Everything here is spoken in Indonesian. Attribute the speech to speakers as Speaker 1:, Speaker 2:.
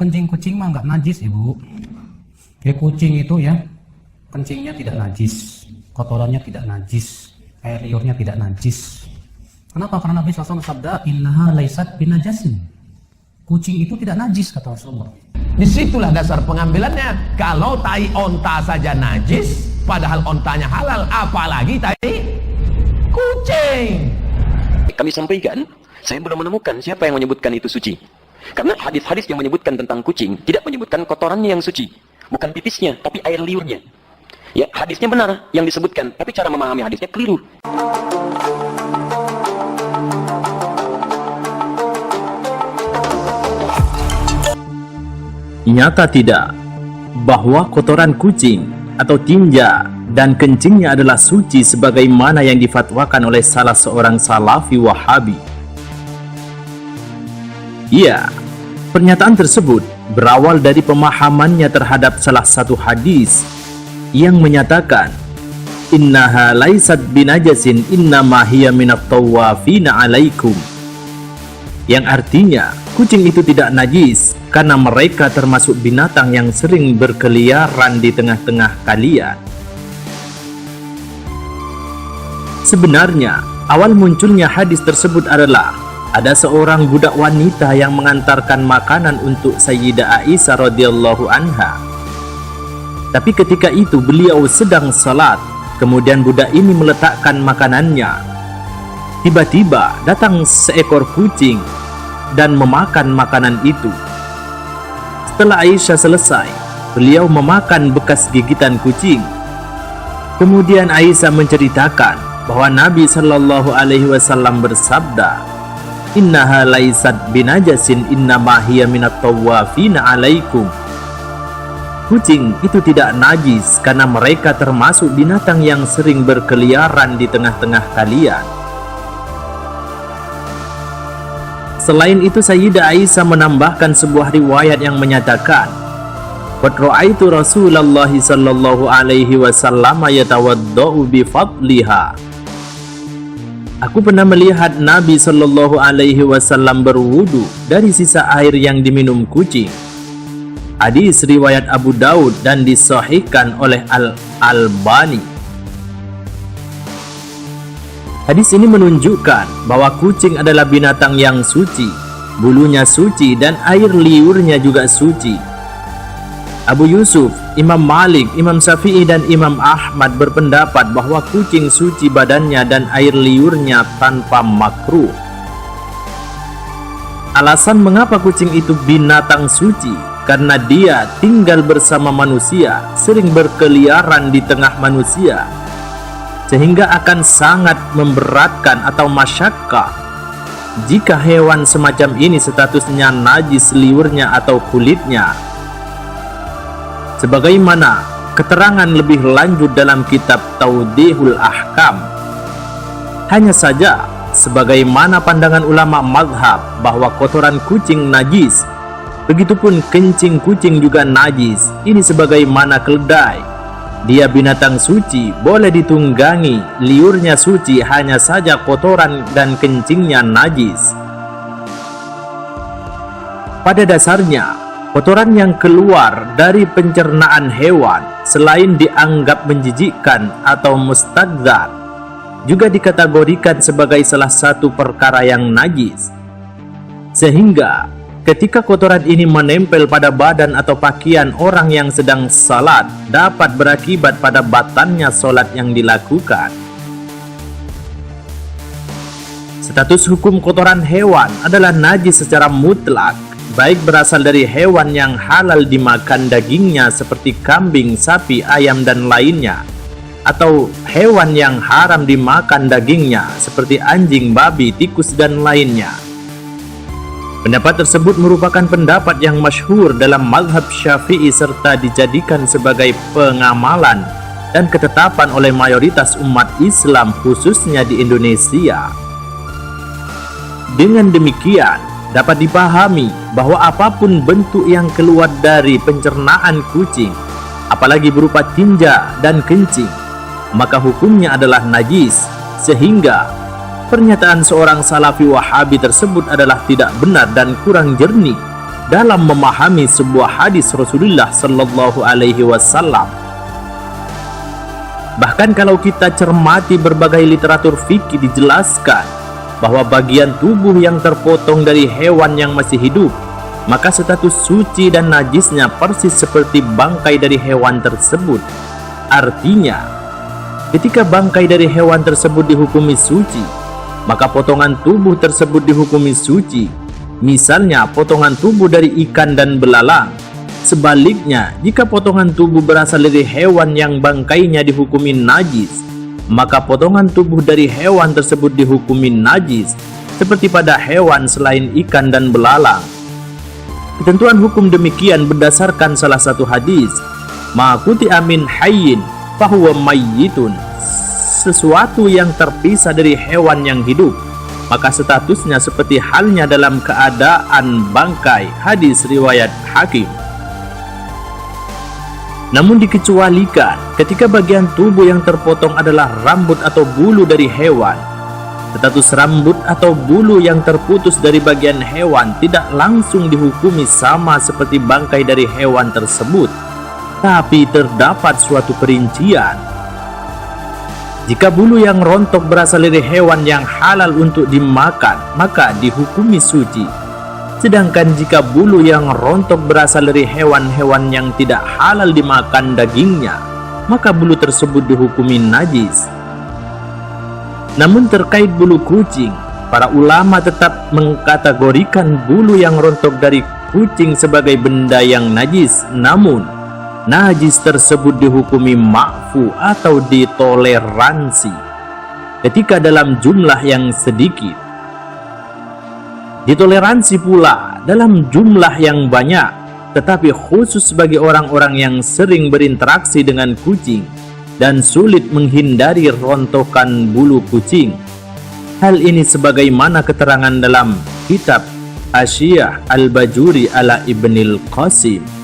Speaker 1: kencing kucing mah nggak najis, Ibu. Ya, kucing itu ya, kencingnya tidak najis, kotorannya tidak najis, air liurnya tidak najis. Kenapa? Karena Nabi SAW sabda, innaha laisat binajasin. Kucing itu tidak najis, kata Rasulullah.
Speaker 2: Disitulah dasar pengambilannya. Kalau tai onta saja najis, padahal ontanya halal, apalagi tai kucing.
Speaker 3: Kami sampaikan, saya belum menemukan siapa yang menyebutkan itu suci. Karena hadis-hadis yang menyebutkan tentang kucing tidak menyebutkan kotorannya yang suci, bukan pipisnya, tapi air liurnya. Ya, hadisnya benar yang disebutkan, tapi cara memahami hadisnya keliru.
Speaker 4: Nyata tidak bahwa kotoran kucing atau tinja dan kencingnya adalah suci sebagaimana yang difatwakan oleh salah seorang salafi Wahabi. Iya, pernyataan tersebut berawal dari pemahamannya terhadap salah satu hadis yang menyatakan innaha laisat binajasin innama hiya minat tawafina alaikum, yang artinya kucing itu tidak najis karena mereka termasuk binatang yang sering berkeliaran di tengah-tengah kalian. Sebenarnya, awal munculnya hadis tersebut adalah ada seorang budak wanita yang mengantarkan makanan untuk Sayyidah Aisyah radhiyallahu anha. Tapi ketika itu beliau sedang salat, kemudian budak ini meletakkan makanannya. Tiba-tiba datang seekor kucing dan memakan makanan itu. Setelah Aisyah selesai, beliau memakan bekas gigitan kucing. Kemudian Aisyah menceritakan bahwa Nabi Shallallahu Alaihi Wasallam bersabda, innaha laisat binajasin innama hiya minat tawafina alaikum. Kucing itu tidak najis karena mereka termasuk binatang yang sering berkeliaran di tengah-tengah kalian. Selain itu, Sayyidah Aisyah menambahkan sebuah riwayat yang menyatakan, "Qad ra'aitu Rasulullah sallallahu alaihi wasallam yatawaddau bi fadliha." Aku pernah melihat Nabi sallallahu alaihi wasallam berwudu dari sisa air yang diminum kucing. Hadis riwayat Abu Daud dan disahihkan oleh Al-Albani. Hadis ini menunjukkan bahwa kucing adalah binatang yang suci, bulunya suci dan air liurnya juga suci. Abu Yusuf, Imam Malik, Imam Syafi'i dan Imam Ahmad berpendapat bahwa kucing suci badannya dan air liurnya tanpa makruh. Alasan mengapa kucing itu binatang suci karena dia tinggal bersama manusia, sering berkeliaran di tengah manusia, sehingga akan sangat memberatkan atau masyakkah jika hewan semacam ini statusnya najis liurnya atau kulitnya. Sebagaimana keterangan lebih lanjut dalam kitab Tawdihul Ahkam. Hanya saja, sebagaimana pandangan ulama mazhab bahwa kotoran kucing najis, begitupun kencing kucing juga najis. Ini sebagaimana keledai. Dia binatang suci, boleh ditunggangi, liurnya suci, hanya saja kotoran dan kencingnya najis. Pada dasarnya, kotoran yang keluar dari pencernaan hewan selain dianggap menjijikkan atau mustadzar, juga dikategorikan sebagai salah satu perkara yang najis. Sehingga ketika kotoran ini menempel pada badan atau pakaian orang yang sedang salat, dapat berakibat pada batalnya salat yang dilakukan. Status hukum kotoran hewan adalah najis secara mutlak, baik berasal dari hewan yang halal dimakan dagingnya seperti kambing, sapi, ayam, dan lainnya, atau hewan yang haram dimakan dagingnya seperti anjing, babi, tikus, dan lainnya. Pendapat tersebut merupakan pendapat yang masyhur dalam mazhab Syafi'i serta dijadikan sebagai pengamalan dan ketetapan oleh mayoritas umat Islam khususnya di Indonesia. Dengan demikian, dapat dipahami bahwa apapun bentuk yang keluar dari pencernaan kucing, apalagi berupa tinja dan kencing, maka hukumnya adalah najis, sehingga pernyataan seorang salafi Wahabi tersebut adalah tidak benar dan kurang jernih dalam memahami sebuah hadis Rasulullah Sallallahu Alaihi Wasallam. Bahkan kalau kita cermati berbagai literatur fikih dijelaskan bahwa bagian tubuh yang terpotong dari hewan yang masih hidup, maka status suci dan najisnya persis seperti bangkai dari hewan tersebut. Artinya, ketika bangkai dari hewan tersebut dihukumi suci, maka potongan tubuh tersebut dihukumi suci. Misalnya potongan tubuh dari ikan dan belalang. Sebaliknya, jika potongan tubuh berasal dari hewan yang bangkainya dihukumi najis, maka potongan tubuh dari hewan tersebut dihukumi najis, seperti pada hewan selain ikan dan belalang. Ketentuan hukum demikian berdasarkan salah satu hadis, ma quti'a min hayyin fahuwa mayyitun. Sesuatu yang terpisah dari hewan yang hidup, maka statusnya seperti halnya dalam keadaan bangkai. Hadis riwayat Hakim. Namun dikecualikan ketika bagian tubuh yang terpotong adalah rambut atau bulu dari hewan. Status rambut atau bulu yang terputus dari bagian hewan tidak langsung dihukumi sama seperti bangkai dari hewan tersebut, tapi terdapat suatu perincian. Jika bulu yang rontok berasal dari hewan yang halal untuk dimakan, maka dihukumi suci. Sedangkan jika bulu yang rontok berasal dari hewan-hewan yang tidak halal dimakan dagingnya, maka bulu tersebut dihukumi najis. Namun terkait bulu kucing, para ulama tetap mengkategorikan bulu yang rontok dari kucing sebagai benda yang najis. Namun, najis tersebut dihukumi ma'fu atau ditoleransi ketika dalam jumlah yang sedikit. Ditoleransi pula dalam jumlah yang banyak, tetapi khusus bagi orang-orang yang sering berinteraksi dengan kucing dan sulit menghindari rontokan bulu kucing. Hal ini sebagaimana keterangan dalam kitab Asyiyah Al-Bajuri ala Ibnil Qasim.